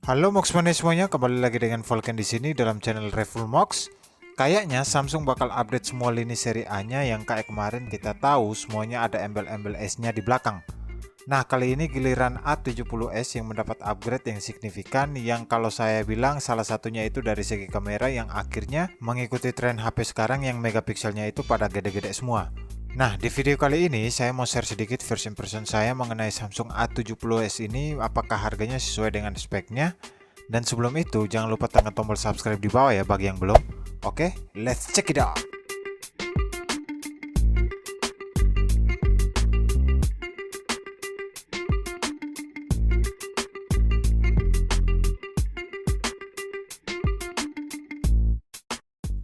Halo Moxmania semuanya, kembali lagi dengan Volkan di sini dalam channel Review Mox. Kayaknya Samsung bakal update semua lini seri A-nya yang kayak kemarin kita tahu semuanya ada embel-embel S-nya di belakang. Nah, kali ini giliran A70s yang mendapat upgrade yang signifikan, yang kalau saya bilang salah satunya itu dari segi kamera yang akhirnya mengikuti tren HP sekarang yang megapikselnya itu pada gede-gede semua. Nah, di video kali ini saya mau share sedikit first impression saya mengenai Samsung A70s ini, apakah harganya sesuai dengan speknya. Dan sebelum itu, jangan lupa tekan tombol subscribe di bawah ya bagi yang belum. Oke, let's check it out.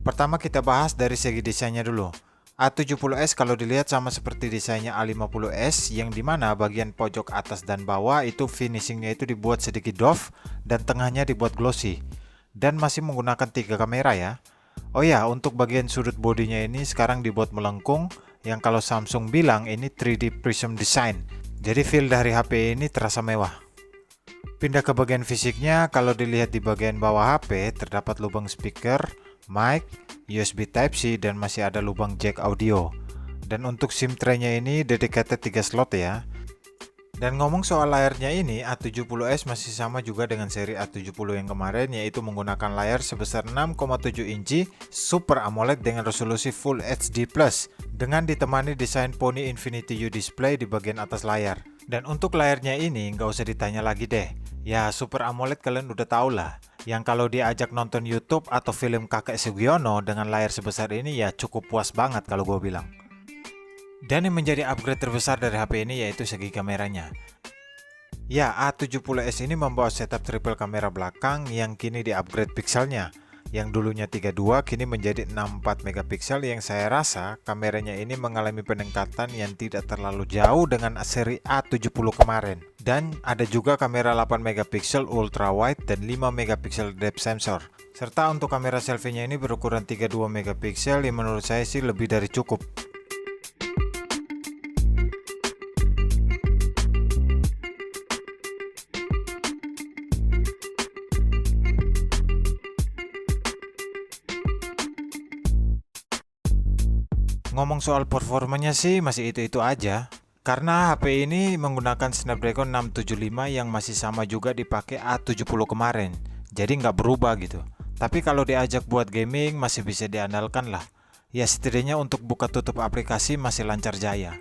Pertama kita bahas dari segi desainnya dulu. A70s kalau dilihat sama seperti desainnya A50s, yang dimana bagian pojok atas dan bawah itu finishingnya itu dibuat sedikit doff dan tengahnya dibuat glossy, dan masih menggunakan 3 kamera ya. Oh ya, untuk bagian sudut bodinya ini sekarang dibuat melengkung, yang kalau Samsung bilang ini 3D prism design, jadi feel dari HP ini terasa mewah. Pindah ke bagian fisiknya, kalau dilihat di bagian bawah HP terdapat lubang speaker, mic, USB Type-C, dan masih ada lubang jack audio. Dan untuk SIM tray-nya ini dedicated 3 slot ya. Dan ngomong soal layarnya ini, A70s masih sama juga dengan seri A70 yang kemarin, yaitu menggunakan layar sebesar 6,7 inci Super AMOLED dengan resolusi Full HD+, dengan ditemani desain Pony Infinity U display di bagian atas layar. Dan untuk layarnya ini nggak usah ditanya lagi deh. Ya, Super AMOLED kalian udah tau lah, yang kalau diajak nonton YouTube atau film Kakek Sugiono dengan layar sebesar ini ya cukup puas banget kalau gue bilang. Dan yang menjadi upgrade terbesar dari HP ini yaitu segi kameranya. Ya, A70s ini membawa setup triple kamera belakang yang kini di-upgrade pikselnya. Yang dulunya 32 kini menjadi 64 megapiksel, yang saya rasa kameranya ini mengalami peningkatan yang tidak terlalu jauh dengan seri A70 kemarin. Dan ada juga kamera 8 megapiksel ultra wide dan 5 megapiksel depth sensor. Serta untuk kamera selfie-nya ini berukuran 32 megapiksel yang menurut saya sih lebih dari cukup. Ngomong soal performanya sih masih itu-itu aja. Karena HP ini menggunakan Snapdragon 675 yang masih sama juga dipakai A70 kemarin. Jadi nggak berubah gitu. Tapi kalau diajak buat gaming masih bisa diandalkan lah. Ya setidaknya untuk buka tutup aplikasi masih lancar jaya.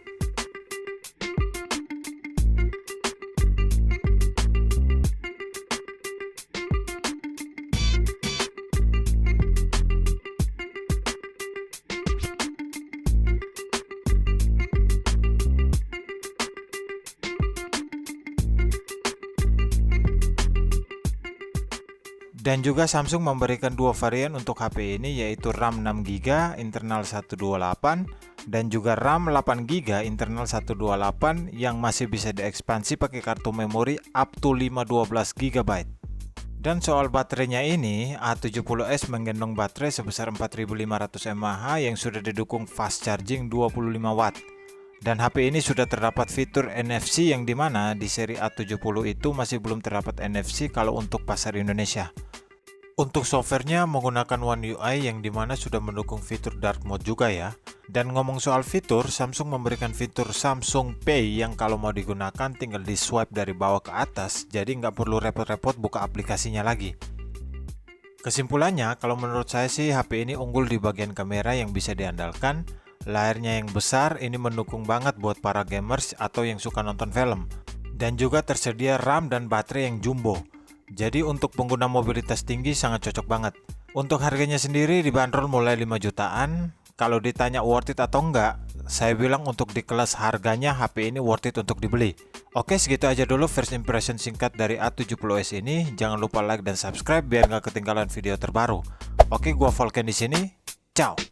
Dan juga Samsung memberikan dua varian untuk HP ini, yaitu RAM 6GB internal 128 dan juga RAM 8GB internal 128 yang masih bisa diekspansi pakai kartu memori up to 512GB. Dan soal baterainya ini, A70s menggendong baterai sebesar 4500 mAh yang sudah didukung fast charging 25 Watt. Dan HP ini sudah terdapat fitur NFC, yang dimana di seri A70 itu masih belum terdapat NFC kalau untuk pasar Indonesia. Untuk softwarenya menggunakan One UI yang dimana sudah mendukung fitur dark mode juga ya. Dan ngomong soal fitur, Samsung memberikan fitur Samsung Pay yang kalau mau digunakan tinggal di swipe dari bawah ke atas, jadi nggak perlu repot-repot buka aplikasinya lagi. Kesimpulannya, kalau menurut saya sih HP ini unggul di bagian kamera yang bisa diandalkan. Layarnya yang besar ini mendukung banget buat para gamers atau yang suka nonton film. Dan juga tersedia RAM dan baterai yang jumbo. Jadi untuk pengguna mobilitas tinggi sangat cocok banget. Untuk harganya sendiri dibanderol mulai 5 jutaan. Kalau ditanya worth it atau enggak, saya bilang untuk di kelas harganya HP ini worth it untuk dibeli. Oke, segitu aja dulu first impression singkat dari A70s ini. Jangan lupa like dan subscribe biar nggak ketinggalan video terbaru. Oke, gua Volkan di sini. Ciao.